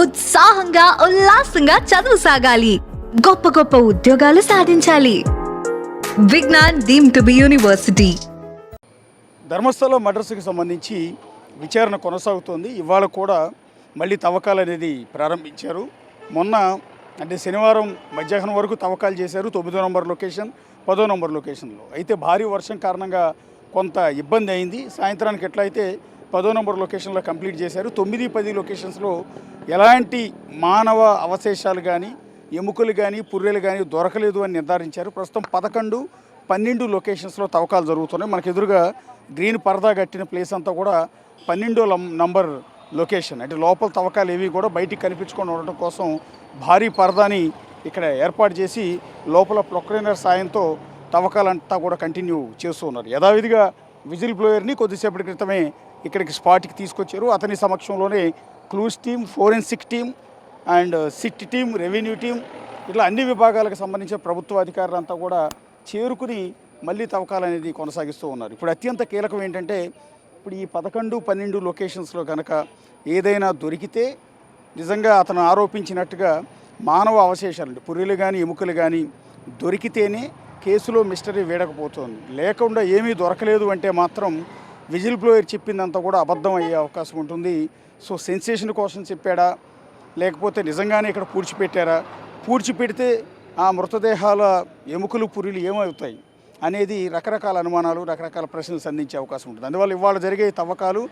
ఉత్సాహంగా ఉల్లాసంగా చదువు సాగాలి, గొప్ప గొప్ప ఉద్యోగాలు సాధించాలి. Vignan deemed to be university. Dharmasthala మర్డర్స్కి సంబంధించి విచారణ కొనసాగుతోంది. ఇవాళ కూడా మళ్ళీ తవ్వకాలు అనేది ప్రారంభించారు. మొన్న అంటే శనివారం మధ్యాహ్నం వరకు తవ్వకాలు చేశారు 9వ నంబర్ లొకేషన్, 10వ నంబర్ లొకేషన్లో. అయితే భారీ వర్షం కారణంగా కొంత ఇబ్బంది అయింది. సాయంత్రానికి ఎట్లయితే 10వ నంబర్ లొకేషన్లో కంప్లీట్ చేశారు. 9, 10 లొకేషన్స్లో ఎలాంటి మానవ అవశేషాలు కానీ, ఎముకలు కానీ, పుర్రెలు కానీ దొరకలేదు అని నిర్ధారించారు. ప్రస్తుతం 11, 12 లొకేషన్స్లో తవ్వకాలు జరుగుతున్నాయి. మనకు ఎదురుగా గ్రీన్ పరదా కట్టిన ప్లేస్ అంతా కూడా 12వ నంబర్ లొకేషన్. అంటే లోపల తవ్వకాలు ఏవి కూడా బయటికి కనిపించకుండా ఉండటం కోసం భారీ పరదాని ఇక్కడ ఏర్పాటు చేసి లోపల ప్రొక్లైనర్ సాయంతో తవ్వకాలంతా కూడా కంటిన్యూ చేస్తూ ఉన్నారు. యథావిధిగా విజిల్ బ్లోయర్ని కొద్దిసేపటి క్రితమే ఇక్కడికి స్పాట్కి తీసుకొచ్చారు. అతని సమక్షంలోనే clues team, forensic team and SIT team, revenue team, ఇట్లా అన్ని విభాగాలకు సంబంధించిన ప్రభుత్వ అధికారులంతా కూడా చేరుకుని మళ్ళీ తవ్వకాలు అనేది కొనసాగిస్తూ ఉన్నారు. ఇప్పుడు అత్యంత కీలకం ఏంటంటే ఇప్పుడు ఈ 11, 12 లొకేషన్స్లో కనుక ఏదైనా దొరికితే నిజంగా అతను ఆరోపించినట్టుగా మానవ అవశేషాలు పుర్రెలు కానీ, ఎముకలు కానీ దొరికితేనే కేసులో మిస్టరీ వీడకపోతుంది. లేకుండా ఏమీ దొరకలేదు అంటే మాత్రం విజిల్ బ్లోయర్ చెప్పిందంతా కూడా అబద్ధం అయ్యే అవకాశం ఉంటుంది. సో సెన్సేషన్ కోసం చెప్పాడా, లేకపోతే నిజంగానే ఇక్కడ పూడ్చిపెట్టారా, పూడ్చిపెడితే ఆ మృతదేహాల ఎముకలు, పుర్రెలు ఏమవుతాయి అనేది రకరకాల అనుమానాలు, రకరకాల ప్రశ్నలు సంధించే అవకాశం ఉంటుంది. అందువల్ల ఇవాళ జరిగే తవ్వకాలు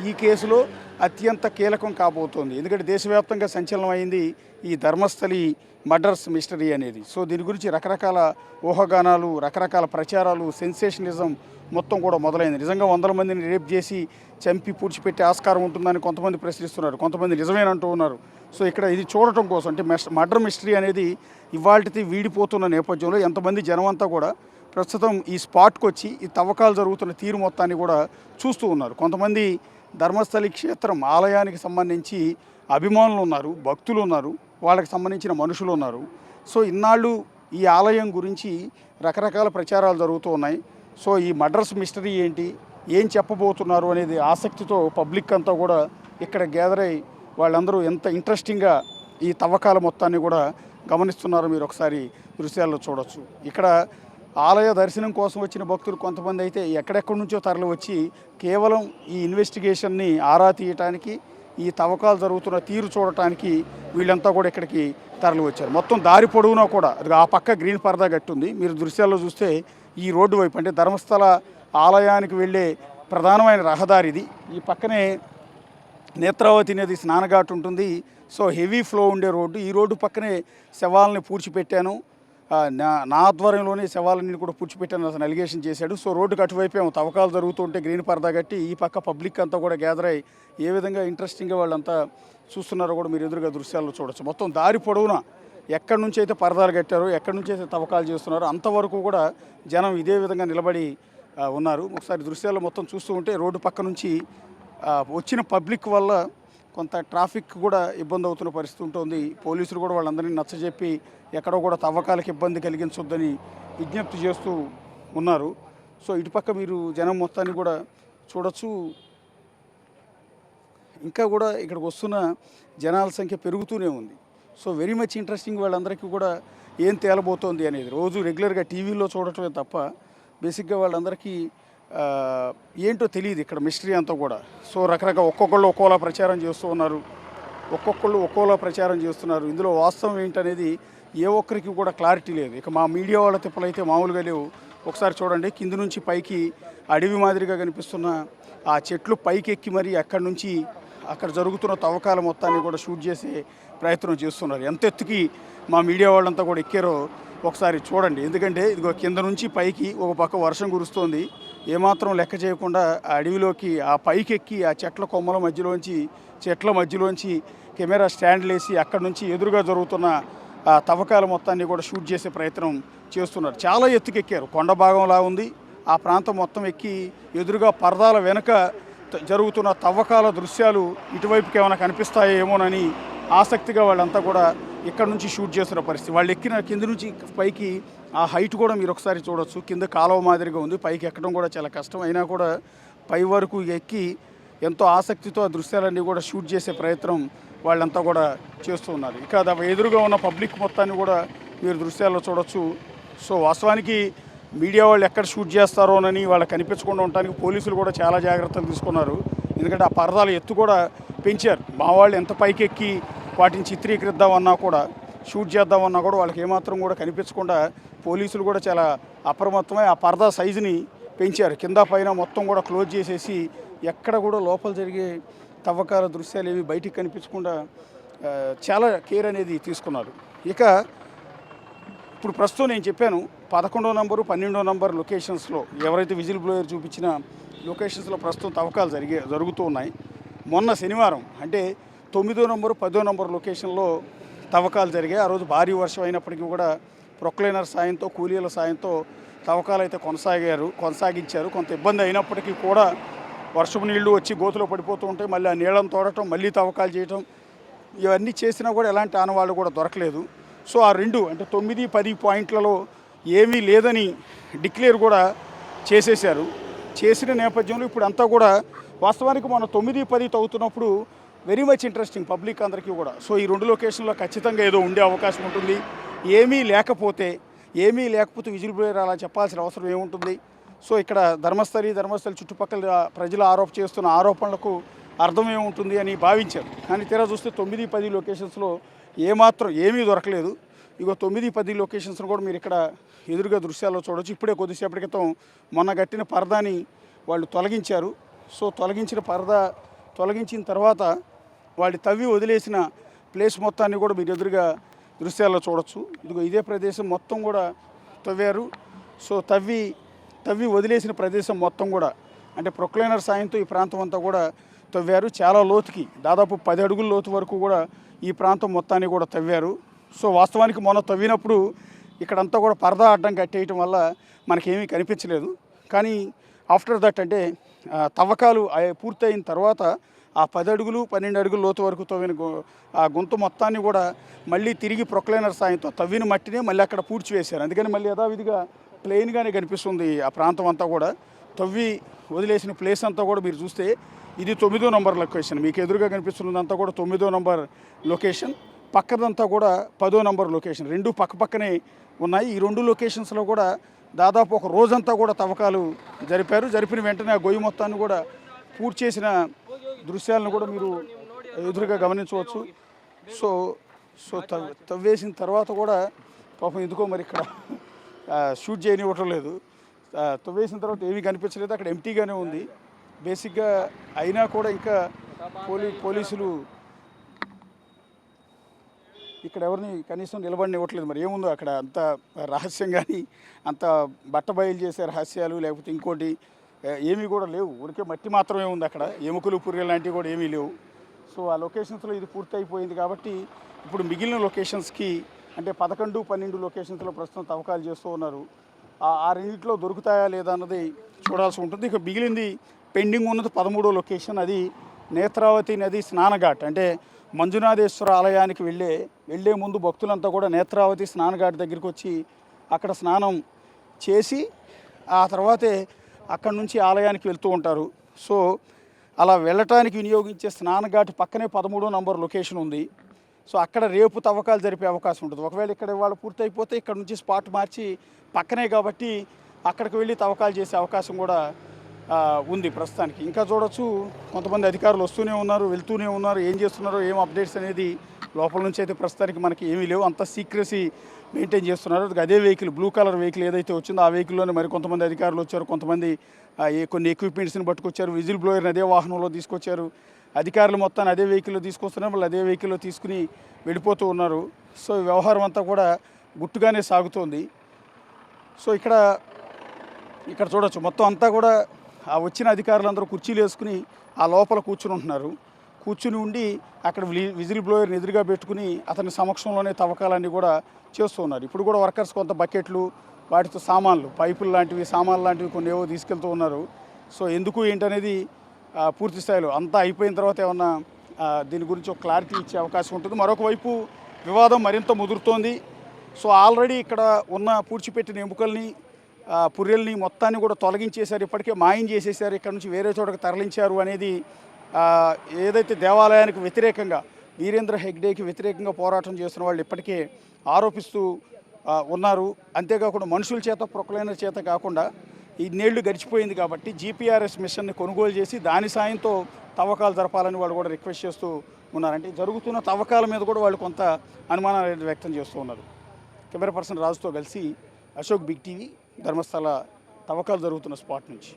ఈ కేసులో అత్యంత కీలకం కాబోతోంది. ఎందుకంటే దేశవ్యాప్తంగా సంచలనం అయింది ఈ ధర్మస్థలి మర్డర్స్ మిస్టరీ అనేది. సో దీని గురించి రకరకాల ఊహాగానాలు, రకరకాల ప్రచారాలు, సెన్సేషనిజం మొత్తం కూడా మొదలైంది. నిజంగా 100 మందిని రేప్ చేసి చంపి పూడ్చిపెట్టే ఆస్కారం ఉంటుందని కొంతమంది ప్రశ్నిస్తున్నారు, కొంతమంది నిజమేనంటూ ఉన్నారు. సో ఇక్కడ ఇది చూడటం కోసం అంటే మర్డర్ మిస్టరీ అనేది ఇవాళకి వీడిపోతున్న నేపథ్యంలో ఎంతమంది జనమంతా కూడా ప్రస్తుతం ఈ స్పాట్కి వచ్చి ఈ తవ్వకాలు జరుగుతున్న తీరు మొత్తాన్ని కూడా చూస్తూ ఉన్నారు. కొంతమంది ధర్మస్థలి క్షేత్రం ఆలయానికి సంబంధించి అభిమానులు ఉన్నారు, భక్తులు ఉన్నారు, వాళ్ళకి సంబంధించిన మనుషులు ఉన్నారు. సో ఇన్నాళ్ళు ఈ ఆలయం గురించి రకరకాల ప్రచారాలు జరుగుతూ ఉన్నాయి. సో ఈ మర్డర్స్ మిస్టరీ ఏంటి, ఏం చెప్పబోతున్నారు అనేది ఆసక్తితో పబ్లిక్ అంతా కూడా ఇక్కడ గ్యాదర్ అయ్యి వాళ్ళందరూ ఎంత ఇంట్రెస్టింగ్గా ఈ తవ్వకాల మొత్తాన్ని కూడా గమనిస్తున్నారో మీరు ఒకసారి దృశ్యాల్లో చూడొచ్చు. ఇక్కడ ఆలయ దర్శనం కోసం వచ్చిన భక్తులు కొంతమంది అయితే ఎక్కడెక్కడి నుంచో తరలి వచ్చి కేవలం ఈ ఇన్వెస్టిగేషన్ని ఆరా తీయటానికి, ఈ తవ్వకాలు జరుగుతున్న తీరు చూడటానికి వీళ్ళంతా కూడా ఇక్కడికి తరలి వచ్చారు. మొత్తం దారి పొడవునా కూడా అది ఆ పక్క గ్రీన్ పరదా కట్టుంది. మీరు దృశ్యాల్లో చూస్తే ఈ రోడ్డు వైపు అంటే ధర్మస్థల ఆలయానికి వెళ్ళే ప్రధానమైన రహదారిది. ఈ పక్కనే నేత్రావతి నది స్నానఘాట్ ఉంటుంది. సో హెవీ ఫ్లో ఉండే రోడ్డు. ఈ రోడ్డు పక్కనే శవాలని పూడ్చిపెట్టాను, నా ఆధ్వర్యంలోనే శవాలన్నీ కూడా పూడ్చిపెట్టాను అతను అలిగేషన్ చేశాడు. సో రోడ్డుకు అటువైపే తవ్వకాలు జరుగుతుంటే గ్రీన్ పరదా కట్టి ఈ పక్క పబ్లిక్ అంతా కూడా గ్యాదర్ అయ్యి ఏ విధంగా ఇంట్రెస్టింగ్గా వాళ్ళంతా చూస్తున్నారో కూడా మీరు ఎదురుగా దృశ్యాల్లో చూడొచ్చు. మొత్తం దారి పొడవునా ఎక్కడి నుంచి అయితే పరదాలు కట్టారో, ఎక్కడి నుంచి అయితే తవ్వకాలు చేస్తున్నారో అంతవరకు కూడా జనం ఇదే విధంగా నిలబడి ఉన్నారు. ఒకసారి దృశ్యాల్లో మొత్తం చూస్తూ ఉంటే రోడ్డు పక్క నుంచి వచ్చిన పబ్లిక్ వల్ల కొంత ట్రాఫిక్ కూడా ఇబ్బంది అవుతున్న పరిస్థితి ఉంటుంది. పోలీసులు కూడా వాళ్ళందరినీ నచ్చజెప్పి ఎక్కడో కూడా తవ్వకాలకు ఇబ్బంది కలిగించొద్దని విజ్ఞప్తి చేస్తూ ఉన్నారు. సో ఇటుపక్క మీరు జనం మొత్తాన్ని కూడా చూడొచ్చు. ఇంకా కూడా ఇక్కడికి వస్తున్న జనాల సంఖ్య పెరుగుతూనే ఉంది. So very much interesting. వాళ్ళందరికీ కూడా ఏం తేలబోతోంది అనేది రోజు రెగ్యులర్గా టీవీలో చూడటమే తప్ప బేసిక్గా వాళ్ళందరికీ ఏంటో తెలియదు ఇక్కడ మిస్టరీ అంతా కూడా. సో రకరకాల ఒక్కొక్కళ్ళు ఒక్కోలా ప్రచారం చేస్తూ ఉన్నారు, ఒక్కొక్కళ్ళు ఒక్కోలా ప్రచారం చేస్తున్నారు. ఇందులో వాస్తవం ఏంటనేది ఏ ఒక్కరికి కూడా క్లారిటీ లేదు. ఇక మా మీడియా వాళ్ళ తిప్పలైతే మామూలుగా లేవు. ఒకసారి చూడండి, కింద నుంచి పైకి అడవి మాదిరిగా కనిపిస్తున్న ఆ చెట్లు పైకి ఎక్కి మరి అక్కడి నుంచి అక్కడ జరుగుతున్న తవ్వకాల మొత్తాన్ని కూడా షూట్ చేసే ప్రయత్నం చేస్తున్నారు. ఎంత ఎత్తుకి మా మీడియా వాళ్ళంతా కూడా ఎక్కారో ఒకసారి చూడండి. ఎందుకంటే ఇదిగో కింద నుంచి పైకి ఒక పక్క వర్షం కురుస్తోంది, ఏమాత్రం లెక్క చేయకుండా ఆ అడవిలోకి ఆ పైకి ఎక్కి ఆ చెట్ల కొమ్మల మధ్యలోంచి కెమెరా స్టాండ్లు వేసి అక్కడి నుంచి ఎదురుగా జరుగుతున్న ఆ తవ్వకాల మొత్తాన్ని కూడా షూట్ చేసే ప్రయత్నం చేస్తున్నారు. చాలా ఎత్తుకెక్కారు, కొండ భాగంలా ఉంది ఆ ప్రాంతం మొత్తం ఎక్కి ఎదురుగా పరదాల వెనుక జరుగుతున్న తవ్వకాల దృశ్యాలు ఇటువైపుకి ఏమైనా కనిపిస్తాయేమోనని ఆసక్తిగా వాళ్ళంతా కూడా ఇక్కడ నుంచి షూట్ చేస్తున్న పరిస్థితి. వాళ్ళు ఎక్కిన కింద నుంచి పైకి ఆ హైట్ కూడా మీరు ఒకసారి చూడొచ్చు. కింద కాలువ మాదిరిగా ఉంది, పైకి ఎక్కడం కూడా చాలా కష్టం. అయినా కూడా పై వరకు ఎక్కి ఎంతో ఆసక్తితో ఆ దృశ్యాలన్నీ కూడా షూట్ చేసే ప్రయత్నం వాళ్ళంతా కూడా చేస్తూ ఉన్నారు. ఇక ఎదురుగా ఉన్న పబ్లిక్ మొత్తాన్ని కూడా మీరు దృశ్యాల్లో చూడొచ్చు. సో వాస్తవానికి మీడియా వాళ్ళు ఎక్కడ షూట్ చేస్తారోనని వాళ్ళకి కనిపించకుండా ఉండడానికి పోలీసులు కూడా చాలా జాగ్రత్తలు తీసుకున్నారు. ఎందుకంటే ఆ పరదాల ఎత్తు కూడా పెంచారు. మా వాళ్ళు ఎంత పైకెక్కి వాటిని చిత్రీకరిద్దామన్నా కూడా, షూట్ చేద్దామన్నా కూడా వాళ్ళకి ఏమాత్రం కూడా కనిపించకుండా పోలీసులు కూడా చాలా అప్రమత్తమై ఆ పరదా సైజుని పెంచారు. కింద పైన మొత్తం కూడా క్లోజ్ చేసేసి ఎక్కడ కూడా లోపల జరిగే తవ్వకాల దృశ్యాలు ఏవి బయటికి కనిపించకుండా చాలా కేర్ అనేది తీసుకున్నారు. ఇక ఇప్పుడు ప్రస్తుతం నేను చెప్పాను 11వ నంబరు 12వ నంబర్ లొకేషన్స్లో ఎవరైతే విజిల్ బ్లోయర్ చూపించిన లొకేషన్స్లో ప్రస్తుతం తవ్వకాలు జరుగుతూ ఉన్నాయి. మొన్న శనివారం అంటే 9వ నంబరు 10వ నంబర్ లొకేషన్లో తవ్వకాలు జరిగాయి. ఆ రోజు భారీ వర్షం అయినప్పటికీ కూడా ప్రొక్లైనర్ సాయంతో, కూలీల సాయంతో తవ్వకాలు అయితే కొనసాగించారు. కొంత ఇబ్బంది అయినప్పటికీ కూడా వర్షపు నీళ్లు వచ్చి గోతులో పడిపోతూ ఉంటాయి. మళ్ళీ ఆ నీళ్ళను తోడటం, మళ్ళీ తవ్వకాలు చేయటం, ఇవన్నీ చేసినా కూడా ఎలాంటి ఆనవాళ్ళు కూడా దొరకలేదు. సో ఆ 2 అంటే 9, 10 పాయింట్లలో ఏమీ లేదని డిక్లేర్ కూడా చేసేశారు. చేసిన నేపథ్యంలో ఇప్పుడు అంతా కూడా వాస్తవానికి మన 9, 10 తవ్వుతున్నప్పుడు వెరీ మచ్ ఇంట్రెస్టింగ్ పబ్లిక్ అందరికీ కూడా. సో ఈ 2 లొకేషన్లో ఖచ్చితంగా ఏదో ఉండే అవకాశం ఉంటుంది. ఏమీ లేకపోతే విజిల్ బ్లోయర్ అలా చెప్పాల్సిన అవసరం ఏముంటుంది? సో ఇక్కడ ధర్మస్థలి చుట్టుపక్కల ప్రజలు చేస్తున్న ఆరోపణలకు అర్థం ఏముంటుంది అని భావించారు. కానీ తీరా చూస్తే 9, 10 లొకేషన్స్లో ఏమాత్రం ఏమీ దొరకలేదు. ఇగో 9, 10 లొకేషన్స్ను కూడా మీరు ఇక్కడ ఎదురుగా దృశ్యాల్లో చూడవచ్చు. ఇప్పుడే కొద్దిసేపటి క్రితం మొన్న కట్టిన పరదాని వాళ్ళు తొలగించారు. సో తొలగించిన తర్వాత వాళ్ళు తవ్వి వదిలేసిన ప్లేస్ మొత్తాన్ని కూడా మీరు ఎదురుగా దృశ్యాల్లో చూడవచ్చు. ఇదిగో ఇదే ప్రదేశం మొత్తం కూడా తవ్వారు. సో తవ్వి వదిలేసిన ప్రదేశం మొత్తం కూడా అంటే ప్రొక్లైనర్ సాయంతో ఈ ప్రాంతం అంతా కూడా తవ్వారు. చాలా లోతుకి దాదాపు 10 అడుగుల లోతు వరకు కూడా ఈ ప్రాంతం మొత్తాన్ని కూడా తవ్వారు. సో వాస్తవానికి మొన్న తవ్వినప్పుడు ఇక్కడంతా కూడా పరదా అడ్డం కట్టేయటం వల్ల మనకేమీ కనిపించలేదు. కానీ ఆఫ్టర్ దట్ అంటే తవ్వకాలు పూర్తయిన తర్వాత ఆ 10 అడుగులు 12 అడుగుల లోతు వరకు తవ్విన ఆ గుంత మొత్తాన్ని కూడా మళ్ళీ తిరిగి ప్రొక్లైనర్ సాయంతో తవ్విన మట్టినే మళ్ళీ అక్కడ పూడ్చివేశారు. అందుకని మళ్ళీ యథావిధిగా ప్లెయిన్గానే కనిపిస్తుంది ఆ ప్రాంతం అంతా కూడా. తవ్వి వదిలేసిన ప్లేస్ అంతా కూడా మీరు చూస్తే ఇది 9వ నంబర్ లొకేషన్. మీకు ఎదురుగా కనిపిస్తున్నదంతా కూడా 9వ నంబర్ లొకేషన్. పక్కదంతా కూడా 10వ నంబర్ లొకేషన్. 2 పక్కనే ఉన్నాయి. ఈ 2 లొకేషన్స్లో కూడా దాదాపు ఒక రోజంతా కూడా తవ్వకాలు జరిపిన వెంటనే ఆ గొయ్యి మొత్తాన్ని కూడా పూర్తి చేసిన దృశ్యాలను కూడా మీరు ఎదురుగా గమనించవచ్చు. సో తవ్వేసిన తర్వాత కూడా పాపం ఎందుకో మరి ఇక్కడ షూట్ చేయనివ్వటం లేదు. తవ్వేసిన తర్వాత ఏమీ కనిపించలేదు, అక్కడ ఎంటీగానే ఉంది బేసిక్గా. అయినా కూడా ఇంకా పోలీసులు ఇక్కడ ఎవరిని కనీసం నిలబడినివ్వట్లేదు. మరి ఏముందో అక్కడ అంత రహస్యం కానీ అంత బట్టబయలు చేసే రహస్యాలు లేకపోతే ఇంకోటి ఏమీ కూడా లేవు. ఉడికే మట్టి మాత్రమే ఉంది అక్కడ. ఎముకలు పుర్రెలు లాంటివి కూడా ఏమీ లేవు. సో ఆ లొకేషన్స్లో ఇది పూర్తి అయిపోయింది కాబట్టి ఇప్పుడు మిగిలిన లొకేషన్స్కి అంటే 11, 12 లొకేషన్స్లో ప్రస్తుతం తవ్వకాలు చేస్తూ ఉన్నారు. ఆ రెండింటిలో దొరుకుతాయా లేదా అన్నది చూడాల్సి ఉంటుంది. ఇక మిగిలింది పెండింగ్ ఉన్నది 13వ లొకేషన్. అది నేత్రావతి నది స్నానఘాట్. అంటే మంజునాథేశ్వర ఆలయానికి వెళ్ళే ముందు భక్తులంతా కూడా నేత్రావతి స్నానఘాట్ దగ్గరికి వచ్చి అక్కడ స్నానం చేసి ఆ తర్వాతే అక్కడి నుంచి ఆలయానికి వెళ్తూ ఉంటారు. సో అలా వెళ్ళటానికి వినియోగించే స్నానఘాట్ పక్కనే 13వ నంబర్ లొకేషన్ ఉంది. సో అక్కడ రేపు తవ్వకాలు జరిపే అవకాశం ఉంటుంది. ఒకవేళ ఇక్కడ వాళ్ళు పూర్తయిపోతే ఇక్కడ నుంచి స్పాట్ మార్చి పక్కనే కాబట్టి అక్కడికి వెళ్ళి తవ్వకాలు చేసే అవకాశం కూడా ఉంది ప్రస్తుతానికి. ఇంకా చూడొచ్చు కొంతమంది అధికారులు వస్తూనే ఉన్నారు, వెళ్తూనే ఉన్నారు. ఏం చేస్తున్నారో ఏం అప్డేట్స్ అనేది లోపల నుంచి అయితే ప్రస్తుతానికి మనకి ఏమీ లేవు. అంత సీక్రసీ మెయింటైన్ చేస్తున్నారు. అదే వెహికల్, బ్లూ కలర్ వెహికల్ ఏదైతే వచ్చిందో ఆ వెహికల్లోనే మరి కొంతమంది అధికారులు వచ్చారు, కొంతమంది కొన్ని ఎక్విప్మెంట్స్ని పట్టుకొచ్చారు, విజిల్ బ్లోయర్ని అదే వాహనంలో తీసుకొచ్చారు. అధికారులు మొత్తాన్ని అదే వెహికల్లో తీసుకొస్తున్నారు, మళ్ళీ అదే వెహికల్లో తీసుకుని వెళ్ళిపోతూ ఉన్నారు. సో ఈ వ్యవహారం అంతా కూడా గుట్టుగానే సాగుతోంది. సో ఇక్కడ చూడొచ్చు మొత్తం అంతా కూడా ఆ వచ్చిన అధికారులందరూ కుర్చీలు వేసుకుని ఆ లోపల కూర్చుని ఉండి అక్కడ విజిల్ బ్లోయర్ని ఎదురుగా పెట్టుకుని అతని సమక్షంలోనే తవ్వకాలన్నీ కూడా చేస్తూ ఉన్నారు. ఇప్పుడు కూడా వర్కర్స్ కొంత బకెట్లు వాటితో సామాన్లు, పైపులు లాంటివి, సామాన్లు లాంటివి కొన్ని ఏవో తీసుకెళ్తూ ఉన్నారు. సో ఎందుకు ఏంటనేది పూర్తి స్థాయిలో అంతా అయిపోయిన తర్వాత ఏమన్నా దీని గురించి ఒక క్లారిటీ ఇచ్చే అవకాశం ఉంటుంది. మరొక వైపు వివాదం మరింత ముదురుతోంది. సో ఆల్రెడీ ఇక్కడ ఉన్న పూడ్చిపెట్టిన ఎముకల్ని, పుర్రెల్ని మొత్తాన్ని కూడా తొలగించేశారు, ఇప్పటికే మాయం చేసేసారు, ఇక్కడ నుంచి వేరే చోటకి తరలించారు అనేది ఏదైతే దేవాలయానికి వ్యతిరేకంగా వీరేంద్ర హెగ్డేకి వ్యతిరేకంగా పోరాటం చేస్తున్న వాళ్ళు ఇప్పటికే ఆరోపిస్తూ ఉన్నారు. అంతేకాకుండా మనుషుల చేత ప్రొక్లైనర్ చేత కాకుండా ఇన్నేళ్లు గడిచిపోయింది కాబట్టి జీపీఆర్ఎస్ మిషన్ని కొనుగోలు చేసి దాని సాయంతో తవ్వకాలు జరపాలని వాళ్ళు కూడా రిక్వెస్ట్ చేస్తూ ఉన్నారంటే జరుగుతున్న తవ్వకాల మీద కూడా వాళ్ళు కొంత అనుమానాలు వ్యక్తం చేస్తూ ఉన్నారు. కెమెరా పర్సన్ రాజుతో కలిసి అశోక్, బిగ్ టీవీ, ధర్మస్థల తవ్వకాలు జరుగుతున్న స్పాట్ నుంచి.